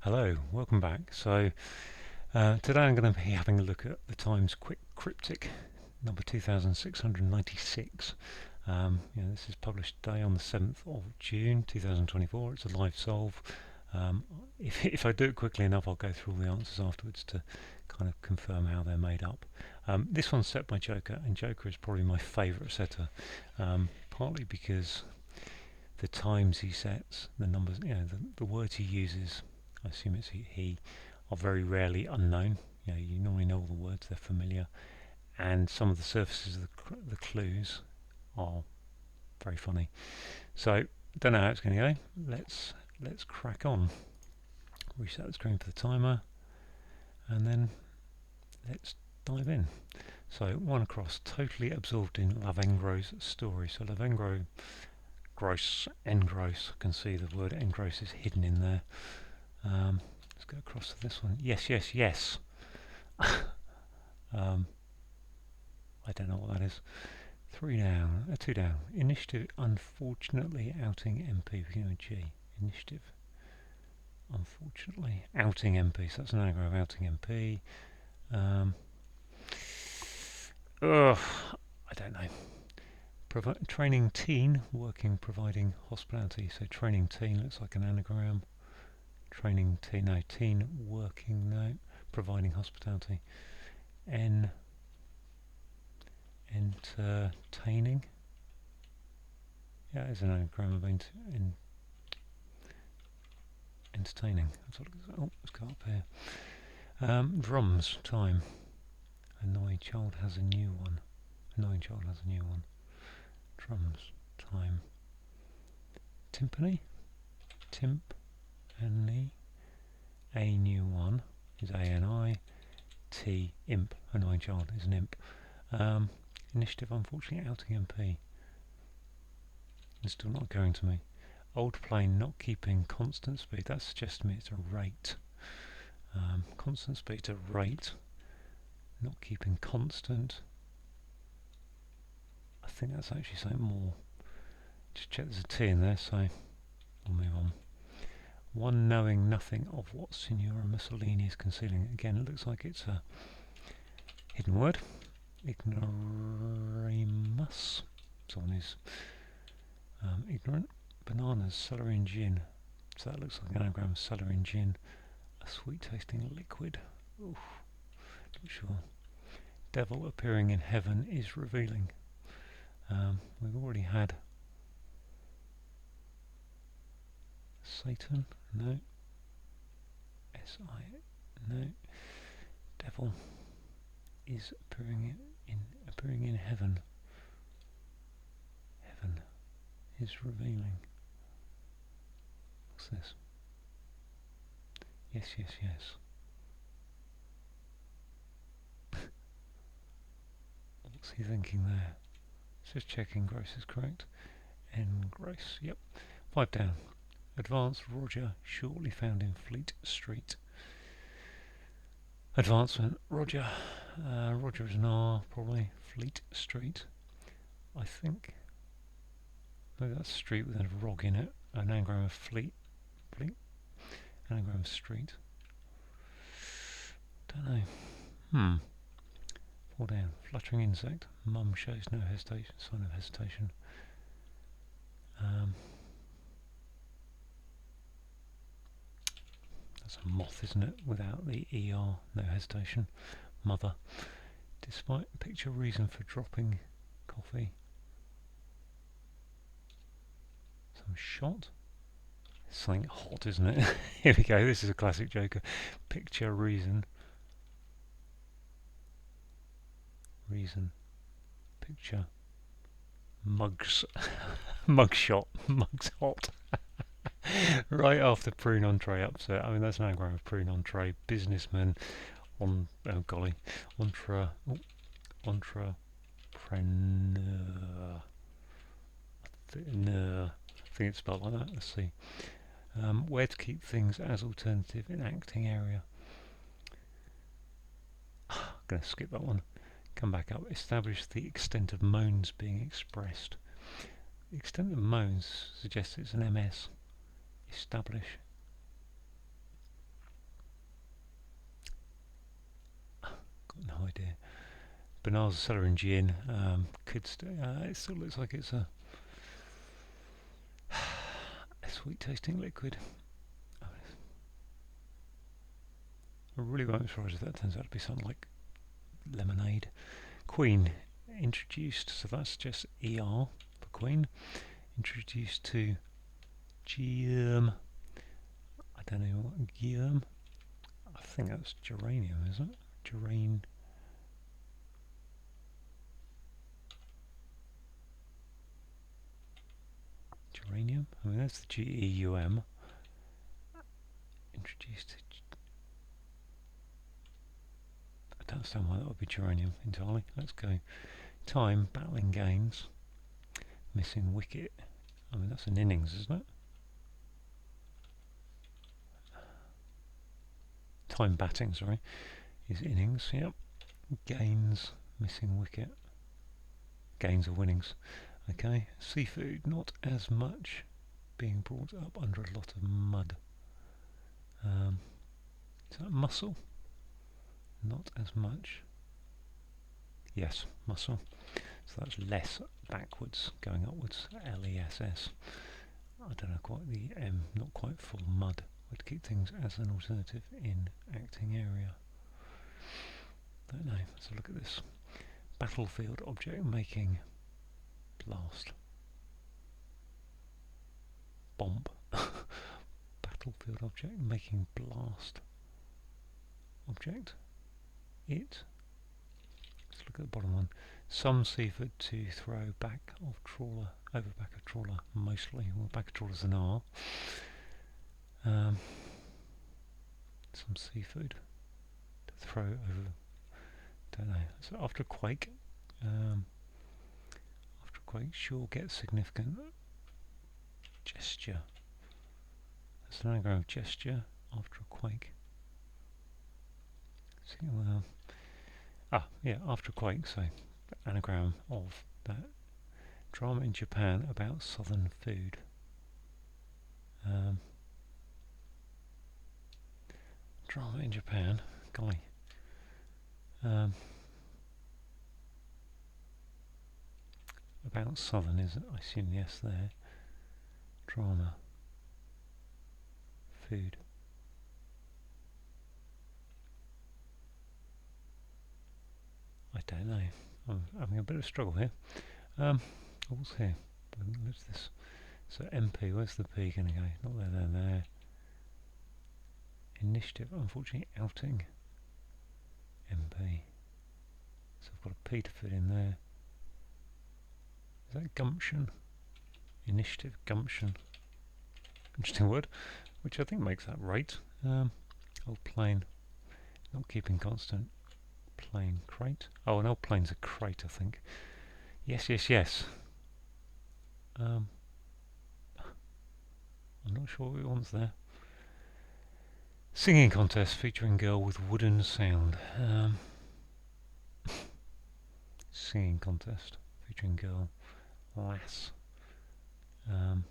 Hello, welcome back. Today I'm going to be having a look at the Times Quick Cryptic, number 2696. This is published today on the 7th of June 2024. It's a live solve. If I do it quickly enough, I'll go through all the answers afterwards to kind of confirm how they're made up. This one's set by Joker, and Joker is probably my favourite setter, partly because the times he sets, the numbers, the words he uses, I assume it's he, are very rarely unknown. You normally know all the words; they're familiar, and some of the surfaces of the clues are very funny. So, don't know how it's going to go. Let's crack on. Reset the screen for the timer, and then let's dive in. So, one across, totally absorbed in Lavengro's story. So, Lavengro, gross, engross. I can see the word engross is hidden in there. Let's go across to this one. Yes, yes, yes. I don't know what that is. 2 down. Initiative, unfortunately, outing MP. Beginning with G. Initiative, unfortunately, outing MP. So that's an anagram of outing MP. I don't know. Training teen, working, providing hospitality. So training teen looks like an anagram. Training teen, no, teen, working, no, providing hospitality. Entertaining. Yeah, it's an anagram of entertaining. That's what let's go up here. Drums, time. Annoying child has a new one. Annoying child has a new one. Drums, time. Timpani. Timpani. A new one is ANI. T, imp. Annoying child is an imp. Initiative, unfortunately, outing MP. It's still not going to me. Old plane not keeping constant speed. That suggests to me it's a rate. Constant speed to rate. Not keeping constant. I think that's actually something more. Just check there's a T in there, so we'll move on. One knowing nothing of what Signora Mussolini is concealing. Again, it looks like it's a hidden word. Ignoramus. Someone who's ignorant. Bananas, celery and gin. So that looks like an anagram of celery and gin. A sweet tasting liquid. Oof, not sure. Devil appearing in heaven is revealing. We've already had Satan. No. S-I. No. Devil is appearing in heaven. Heaven is revealing. What's this? Yes, yes, yes. What's he thinking there? Just checking gross is correct. Gross, yep. 5 down. Advanced Roger, shortly found in Fleet Street. Advancement, Roger. Roger is an R, probably. Fleet Street. I think. Maybe that's street with a rog in it. An anagram of fleet. Fleet. Anagram of street. Don't know. 4 down. Fluttering insect. Mum shows no hesitation. Sign of hesitation. That's a moth, isn't it? Without the ER. No hesitation. Mother. Despite picture reason for dropping coffee. Some shot. Something hot, isn't it? Here we go. This is a classic Joker. Picture reason. Reason. Picture. Mugs. Mugshot. Mugs hot. Right after prune entree upset. I mean, that's an anagram of prune entree. Businessman. Oh golly. Entrepreneur. I think it's spelled like that. Let's see. Where to keep things as alternative in acting area. I'm going to skip that one. Come back up. Establish the extent of moans being expressed. The extent of moans suggests it's an MS. Establish. got no idea. Bananas, celery and gin. It still looks like it's a sweet tasting liquid. I really won't be surprised if that turns out to be something like lemonade. Queen introduced, so that's just ER for Queen. Introduced to Germ. I don't know what Germ. I think that's geranium, isn't it? Geranium? I mean, that's the GEUM. Introduced to. I don't understand why that would be geranium entirely. Let's go. Time, battling gains. Missing wicket. I mean, that's an innings, isn't it? Time batting, sorry, is innings, yep. Gains, missing wicket. Gains are winnings. Okay, seafood, not as much, being brought up under a lot of mud. Is that mussel? Not as much. Yes, mussel. So that's less backwards, going upwards. LESS. I don't know quite the M, not quite full mud. Would keep things as an alternative in acting area. Don't know. Let's look at this. Battlefield object making blast. Bomb. Battlefield object making blast. Object. It. Let's look at the bottom one. Some seafood to throw back of trawler, over back of trawler, mostly. Well, back of trawler's an R. Some seafood to throw over. Don't know. So after a quake, sure gets significant gesture. That's an anagram of gesture after a quake. See, well, after a quake. So anagram of that. Drama in Japan about southern food. Drama in Japan, golly. About southern is, I assume, yes there. Drama. Food. I don't know. I'm having a bit of a struggle here. What's here? What's this? So MP, where's the P going to go? Not there. Initiative, unfortunately, outing. MP. So I've got a P to fit in there. Is that gumption? Initiative, gumption. Interesting word, which I think makes that right. Old plane, not keeping constant. Plane, crate. Oh, an old plane's a crate, I think. Yes. I'm not sure what it wants there. Singing contest featuring girl with wooden sound. Singing contest featuring girl, lass. Not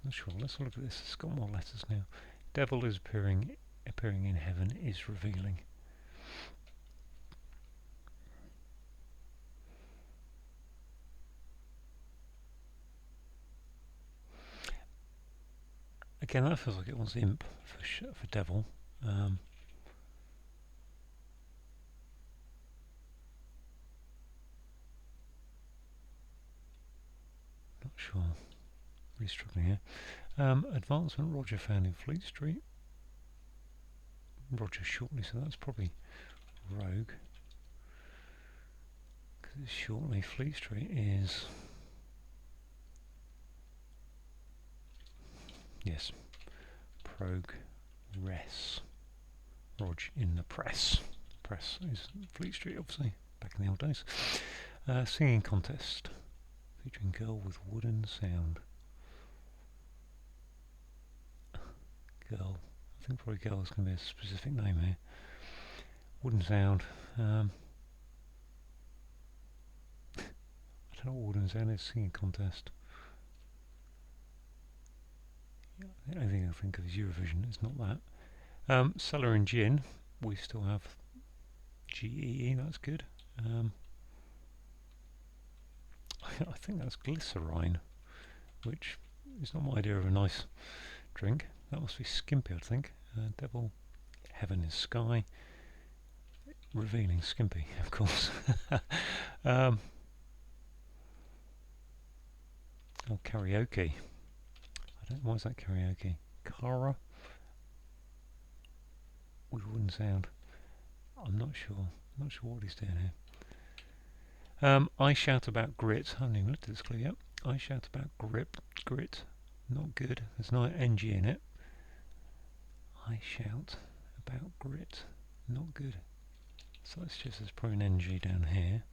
sure. Let's look at this. It's got more letters now. Devil is appearing in heaven is revealing. Again, that feels like it wants imp for devil. Not sure. Really struggling here. Advancement Roger found in Fleet Street. Roger shortly, so that's probably rogue. Because shortly Fleet Street is. Yes. Progress. Rog in the press. Press is Fleet Street, obviously, back in the old days. Singing contest featuring girl with wooden sound. Girl. I think probably girl is going to be a specific name here. Wooden sound. I don't know what wooden sound is. Singing contest. The only thing I think of is Eurovision. It's not that. Cellar and gin. We still have GEE, that's good. I think that's glycerine, which is not my idea of a nice drink. That must be skimpy, I think. Devil, heaven is sky. Revealing skimpy, of course. Oh, karaoke. I don't. Why is that karaoke? Kara with wooden sound. I'm not sure. Not sure what he's doing here. I shout about grit. I haven't even looked at this clue yet. I shout about grit. Not good. There's no ng in it. I shout about grit. Not good. So let's just, there's probably an ng down here.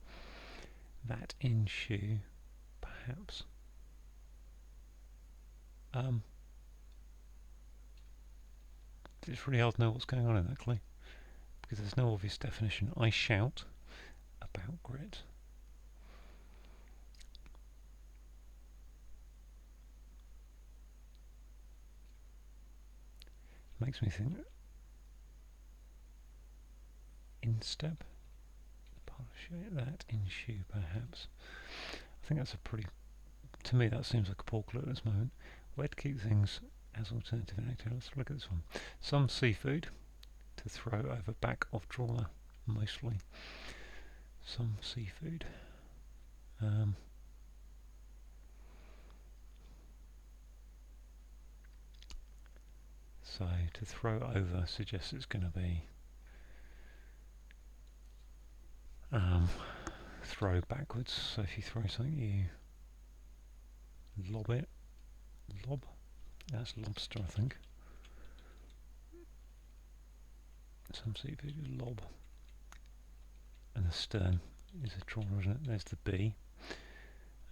That in shoe, perhaps. It's really hard to know what's going on in that clue because there's no obvious definition. I shout about grit. Makes me think instep. That in shoe, perhaps. I think that's a pretty. To me, that seems like a poor clue at this moment. Where to keep things as alternative and active? Let's look at this one. Some seafood to throw over back of trawler, mostly. Some seafood. So to throw over suggests it's going to be throw backwards. So if you throw something, you lob it. Lob. That's lobster, I think. Some seafood is lob. And the stern is a trawler, isn't it? There's the B.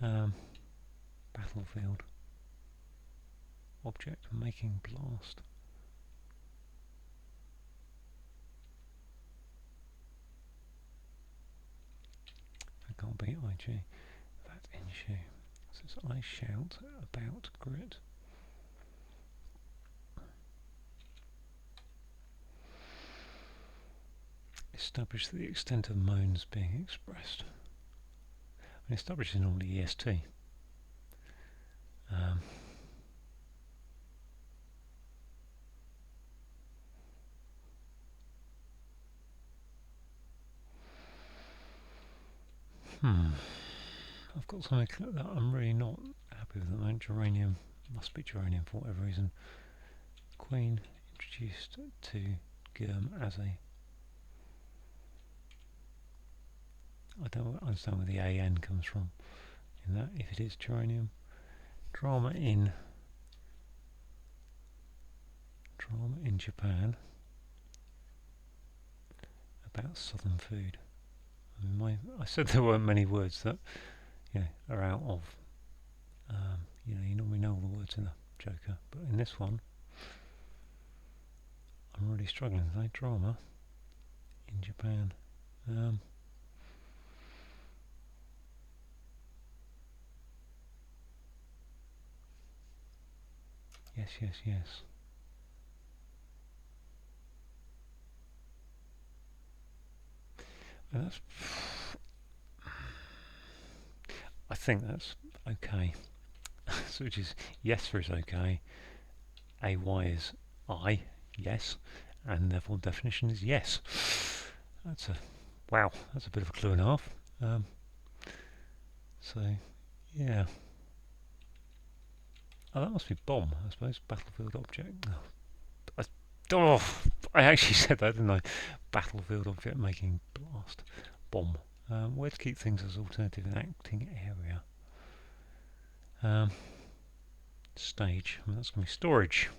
Battlefield. Object making blast. That can't be IG. That in shoe. So it's I shout about grit. Establish the extent of moans being expressed. And establish is normally EST. I've got something that I'm really not happy with at the moment. Geranium. Must be geranium for whatever reason. Queen introduced to Germ as a. I don't understand where the AN comes from in that, if it is geranium. Drama in Japan about southern food. I mean, I said there weren't many words that are out of. You normally know all the words in the Joker, but in this one, I'm really struggling with that. Drama in Japan. Yes. And that's. I think that's okay. So which is yes is okay. AY is I, yes, and therefore definition is yes. That's a wow. That's a bit of a clue and a half. So yeah. Oh, that must be bomb, I suppose. Battlefield object. I actually said that, didn't I? Battlefield object making blast. Bomb. Where to keep things as alternative in acting area. Stage. I mean, that's going to be storage.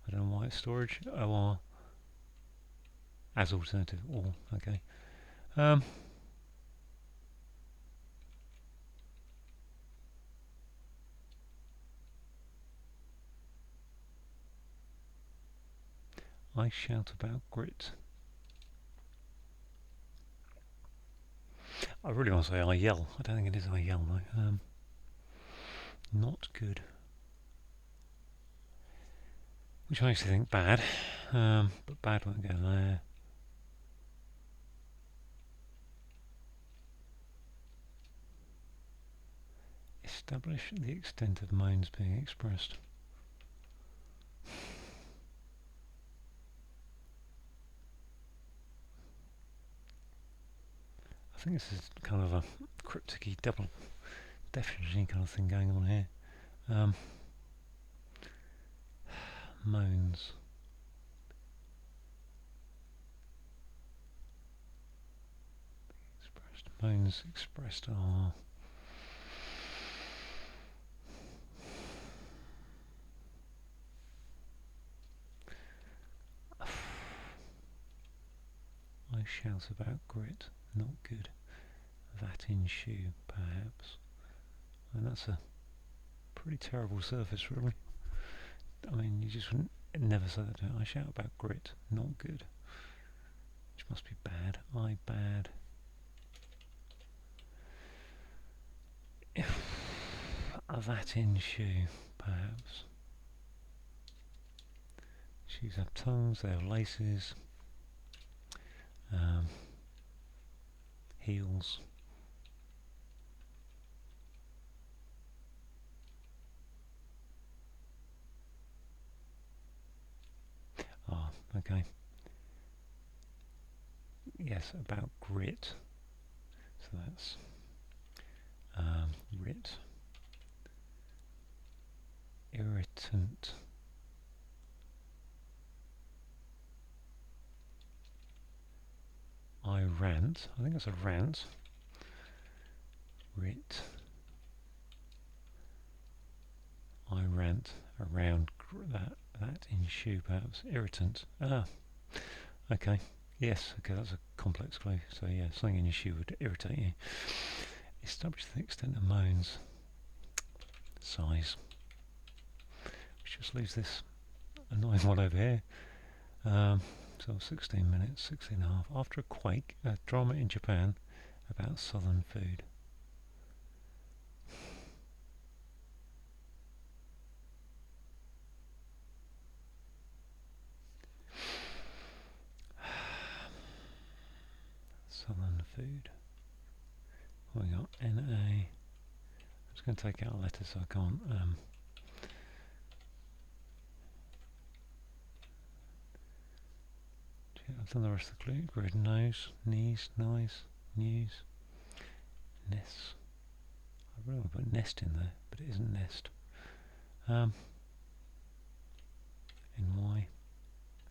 I don't know why it's storage. OR as alternative. Or okay. I shout about grit. I really want to say I yell. I don't think it is I yell though. Not good. Which makes me think bad. But bad won't go there. Establish the extent of moans being expressed. I think this is kind of a cryptic-y double definition kind of thing going on here. Moans. Moans expressed are I shout about grit, not good. That in shoe, perhaps. And that's a pretty terrible surface, really. I mean, you just wouldn't never say that to me. I shout about grit, not good. Which must be bad. I bad. That in shoe, perhaps. Shoes have tongues, they have laces. Heels. Ah, okay. Yes, about grit. So that's grit. Irritant. I rant. I think that's a rant. Grit. I rant around that in shoe, perhaps. Irritant. Ah, okay. Yes, okay, that's a complex clue. So yeah, something in your shoe would irritate you. Establish the extent of moans. Size. Which just leaves this annoying one over here. So 16 minutes, 16 and a half. After a quake, a drama in Japan about southern food. Southern food. What we got? NA. I'm just going to take out a letter so I can't. I've done the rest of the clue. Grid, nose, knees, nice, news, nests. I really want to put nest in there, but it isn't nest. NY,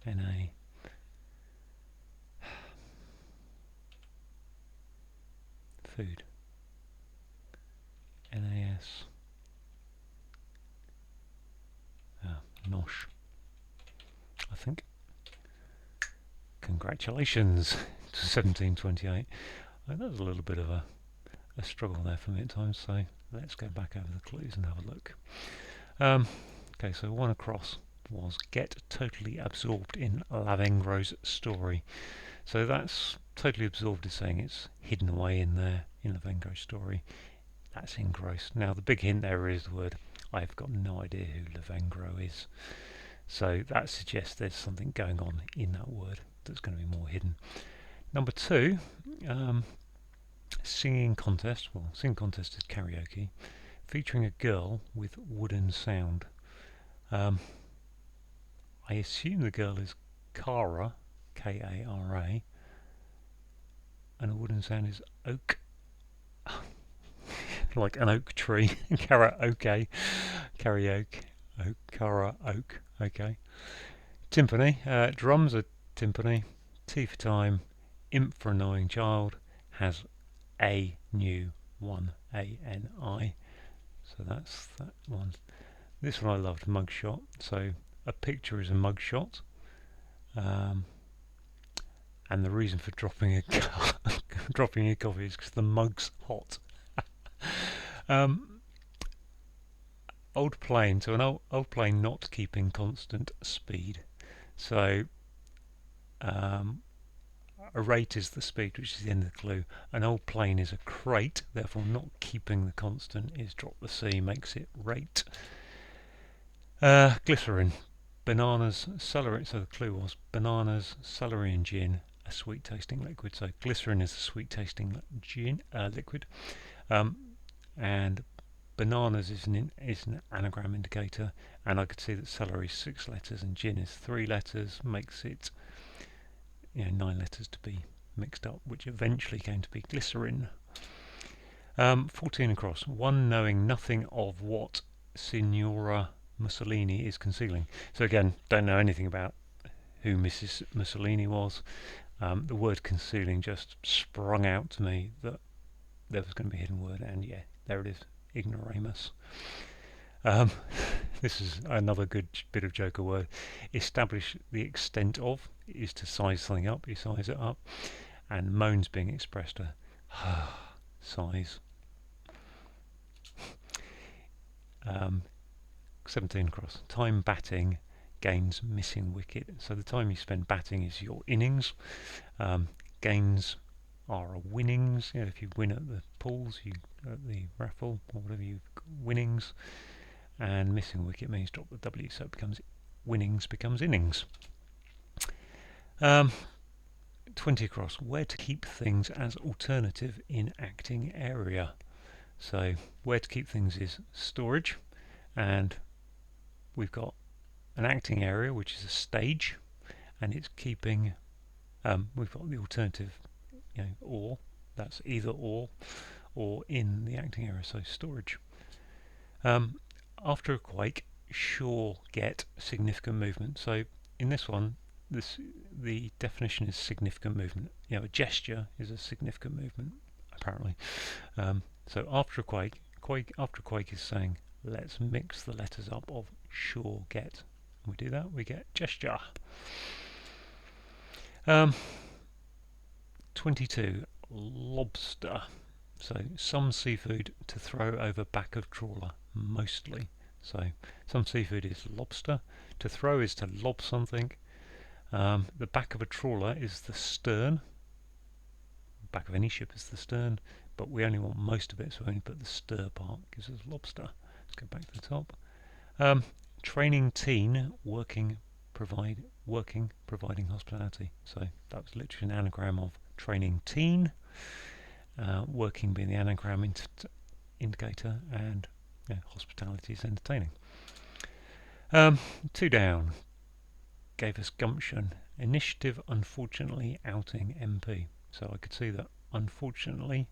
NA. Food. NAS. Nosh. I think. Congratulations to 1728. That was a little bit of a struggle there for me at times, so let's go back over the clues and have a look. Okay, so one across was get totally absorbed in Lavengro's story. So that's totally absorbed is saying it's hidden away in there in Lavengro's story. That's engrossed. Now the big hint there is the word I've got no idea who Lavengro is. So that suggests there's something going on in that word that's going to be more hidden. Number two, singing contest. Well, singing contest is karaoke, featuring a girl with wooden sound. I assume the girl is Kara, K-A-R-A, and a wooden sound is oak, like an oak tree. Karaoke, karaoke, oak, Kara, oak. Okay. Timpani, drums are timpani. T for time. Imp for annoying child. Has a new one. A-N-I. So that's that one. This one I loved, mugshot. So a picture is a mugshot. And the reason for dropping a dropping a coffee is because the mug's hot. Old plane, so an old plane not keeping constant speed. So a rate is the speed, which is the end of the clue. An old plane is a crate, therefore not keeping the constant is drop the C, makes it rate. Glycerin, bananas, celery. So the clue was bananas, celery and gin, a sweet tasting liquid. So glycerin is a sweet tasting gin liquid, and bananas is an anagram indicator, and I could see that celery is 6 letters and gin is 3 letters, makes it 9 letters to be mixed up, which eventually came to be glycerin. 14 across. One knowing nothing of what Signora Mussolini is concealing. So again, don't know anything about who Mrs. Mussolini was. The word concealing just sprung out to me that there was going to be a hidden word, and yeah, there it is, ignoramus. This is another good bit of Joker word. Establish the extent of is to size something up, you size it up, and moans being expressed to size. 17 across. Time batting gains missing wicket. So the time you spend batting is your innings. Gains are winnings. If you win at the pools, at the raffle or whatever, you winnings. And missing wicket means drop the W, so it becomes winnings becomes innings. 20 across. Where to keep things as alternative in acting area. So where to keep things is storage, and we've got an acting area which is a stage, and it's keeping. We've got the alternative, or that's either or in the acting area. So storage. After a quake, sure get significant movement. So in this one, the definition is significant movement. A gesture is a significant movement, apparently. So after a quake is saying let's mix the letters up of sure get. When we do that, we get gesture. 22, lobster. So some seafood to throw over back of trawler, mostly. So some seafood is lobster. To throw is to lob something. The back of a trawler is the stern. The back of any ship is the stern, but we only want most of it, so we only put the stir part, gives us lobster. Let's go back to the top. Training teen, providing hospitality. So that was literally an anagram of training teen, working being the anagram indicator, and hospitality is entertaining. 2 down. Gave us gumption. Initiative, unfortunately, outing MP. So I could see that unfortunately,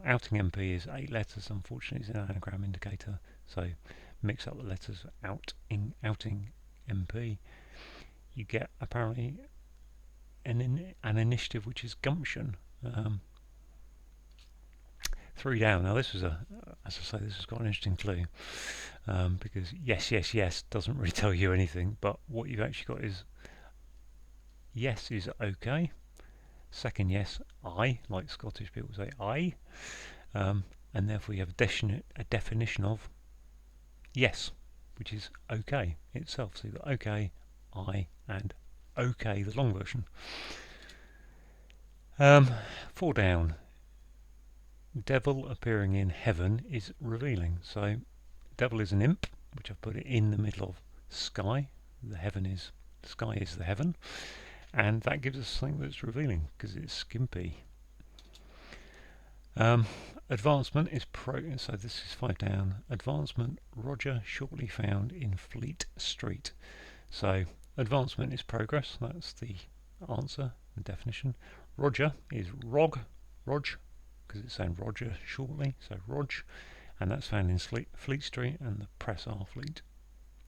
outing MP is 8 letters, unfortunately is an anagram indicator. So mix up the letters outing MP. You get apparently an initiative which is gumption. 3 down. Now this was as I say, this has got an interesting clue, because yes doesn't really tell you anything, but what you've actually got is yes is okay. Second yes, I, like Scottish people say I, and therefore you have a definition of yes, which is okay itself. So you've got okay, I, and okay, the long version. 4 down. Devil appearing in heaven is revealing. So devil is an imp, which I've put it in the middle of sky. Sky is the heaven, and that gives us something that's revealing because it's skimpy. Advancement is so this is 5 down. Advancement, Roger shortly found in Fleet Street. So advancement is progress. That's the answer, the definition. Roger is Rog, because it's saying Roger shortly, so Rog, and that's found in Fleet Street, and the press are Fleet.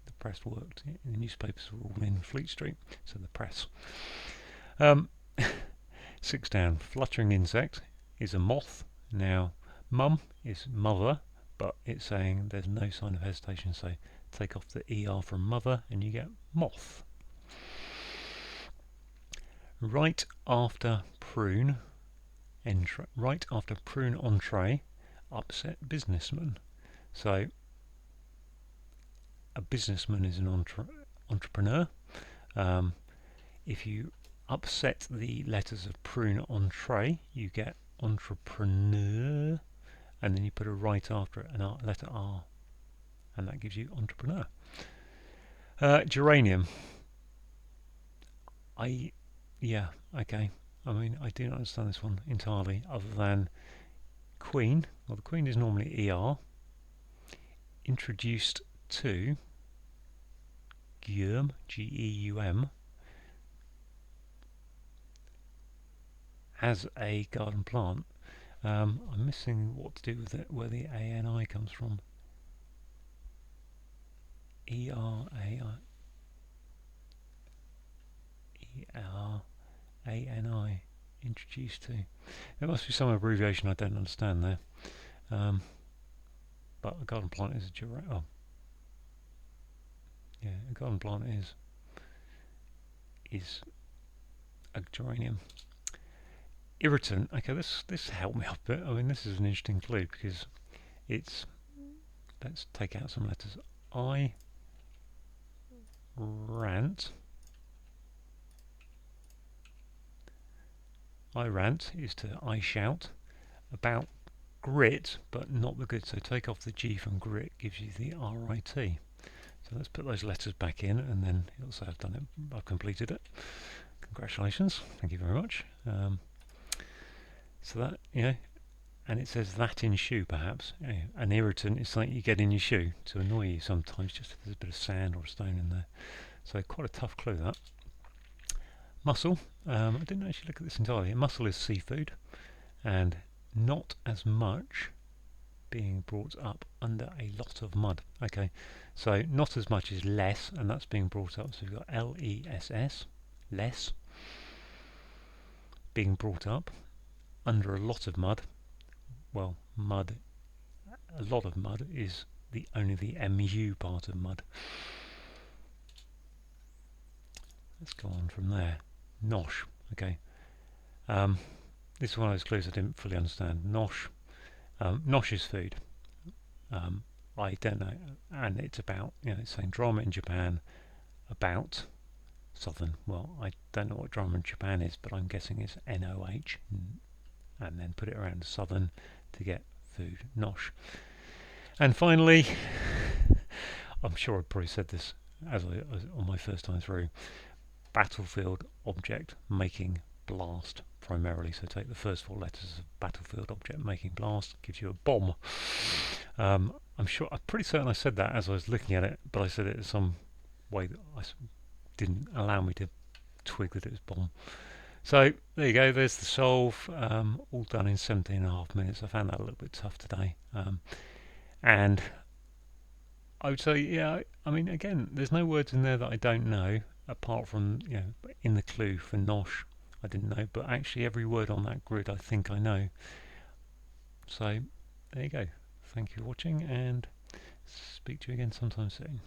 The press worked. The newspapers were all in Fleet Street, so the press. 6 down. Fluttering insect is a moth. Now, mum is mother, but it's saying there's no sign of hesitation, so take off the ER from mother, and you get moth. Right after prune entree, upset businessman. So a businessman is an entrepreneur. If you upset the letters of prune entree, you get entrepreneur, and then you put a right after it, a letter R, and that gives you entrepreneur. Geranium. Okay. I mean, I do not understand this one entirely, other than queen. Well, the queen is normally ER. introduced to Geum, Geum, as a garden plant. I'm missing what to do with it, where the ANI comes from. ERANI, introduced to. There must be some abbreviation I don't understand there. But a garden plant is a geranium. Oh, yeah, a garden plant is a geranium. Irritant. Okay, this helped me up a bit. I mean, this is an interesting clue because it's. Let's take out some letters. I rant. I rant is to I shout about grit, but not the good. So take off the G from grit, gives you the RIT. So let's put those letters back in, and then it'll say I've done it. I've completed it. Congratulations. Thank you very much. So that, and it says that in shoe, perhaps. An irritant is something you get in your shoe to annoy you sometimes, just if there's a bit of sand or a stone in there. So quite a tough clue, that. Mussel. I didn't actually look at this entirely. Mussel is seafood, and not as much being brought up under a lot of mud. Okay, so not as much is less, and that's being brought up. So we've got LESS, less, being brought up under a lot of mud. Well, mud, a lot of mud is only the MU part of mud. Let's go on from there. Nosh. Okay. This is one of those clues I didn't fully understand. Nosh. Nosh is food. I don't know, and it's about, it's saying drama in Japan about southern. Well, I don't know what drama in Japan is, but I'm guessing it's NOH, and then put it around southern to get food. Nosh. And finally, I'm sure I probably said this as on my first time through. Battlefield object making blast primarily. So take the first four letters of battlefield object making blast, gives you a bomb. I'm pretty certain I said that as I was looking at it, but I said it in some way that didn't allow me to twig that it was bomb. So there you go, there's the solve, all done in 17.5 minutes. I found that a little bit tough today. And I would say, I mean, again, there's no words in there that I don't know, apart from, in the clue for Nosh, I didn't know, but actually every word on that grid I think I know. So there you go. Thank you for watching, and speak to you again sometime soon.